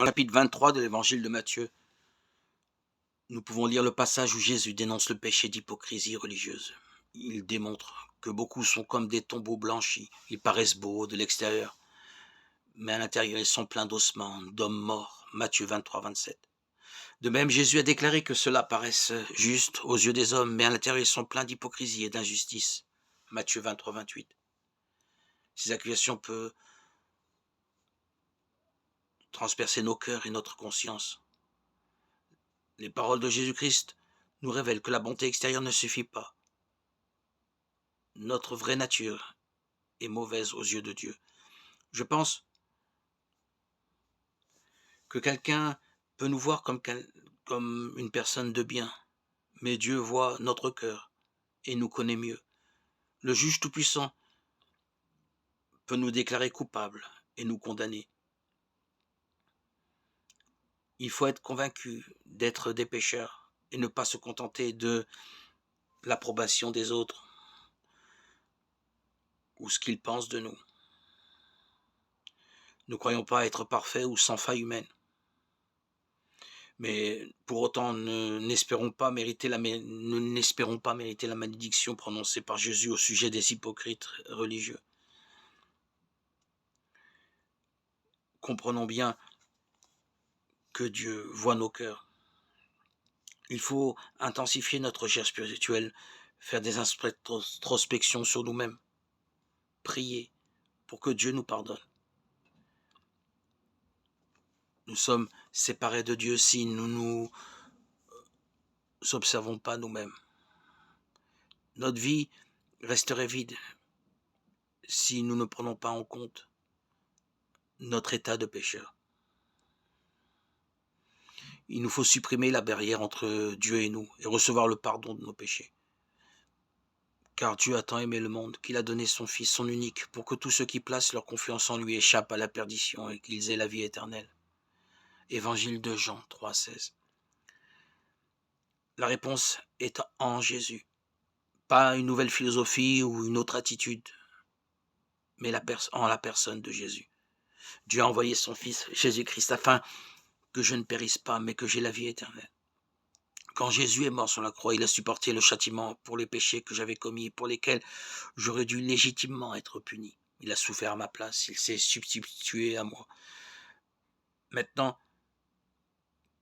Dans le chapitre 23 de l'évangile de Matthieu, nous pouvons lire le passage où Jésus dénonce le péché d'hypocrisie religieuse. Il démontre que beaucoup sont comme des tombeaux blanchis. Ils paraissent beaux de l'extérieur, mais à l'intérieur ils sont pleins d'ossements, d'hommes morts. Matthieu 23, 27. De même, Jésus a déclaré que cela paraisse juste aux yeux des hommes, mais à l'intérieur ils sont pleins d'hypocrisie et d'injustice. Matthieu 23, 28. Ces accusations peuvent transpercer nos cœurs et notre conscience. Les paroles de Jésus-Christ nous révèlent que la bonté extérieure ne suffit pas. Notre vraie nature est mauvaise aux yeux de Dieu. Je pense que quelqu'un peut nous voir comme une personne de bien, mais Dieu voit notre cœur et nous connaît mieux. Le juge tout-puissant peut nous déclarer coupables et nous condamner. Il faut être convaincu d'être des pécheurs et ne pas se contenter de l'approbation des autres ou ce qu'ils pensent de nous. Ne croyons pas être parfaits ou sans faille humaine. Mais pour autant, n'espérons pas mériter la malédiction prononcée par Jésus au sujet des hypocrites religieux. Comprenons bien que Dieu voit nos cœurs. Il faut intensifier notre recherche spirituelle, faire des introspections sur nous-mêmes, prier pour que Dieu nous pardonne. Nous sommes séparés de Dieu si nous ne nous observons pas nous-mêmes. Notre vie resterait vide si nous ne prenons pas en compte notre état de pécheur. Il nous faut supprimer la barrière entre Dieu et nous et recevoir le pardon de nos péchés. Car Dieu a tant aimé le monde qu'il a donné son Fils, son unique, pour que tous ceux qui placent leur confiance en lui échappent à la perdition et qu'ils aient la vie éternelle. Évangile de Jean 3, 16. La réponse est en Jésus. Pas une nouvelle philosophie ou une autre attitude, mais en la personne de Jésus. Dieu a envoyé son Fils, Jésus-Christ, afin que je ne périsse pas, mais que j'aie la vie éternelle. Quand Jésus est mort sur la croix, il a supporté le châtiment pour les péchés que j'avais commis, pour lesquels j'aurais dû légitimement être puni. Il a souffert à ma place, il s'est substitué à moi. Maintenant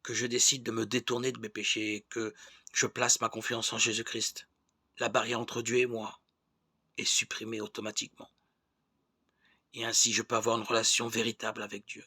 que je décide de me détourner de mes péchés et que je place ma confiance en Jésus-Christ, la barrière entre Dieu et moi est supprimée automatiquement. Et ainsi je peux avoir une relation véritable avec Dieu.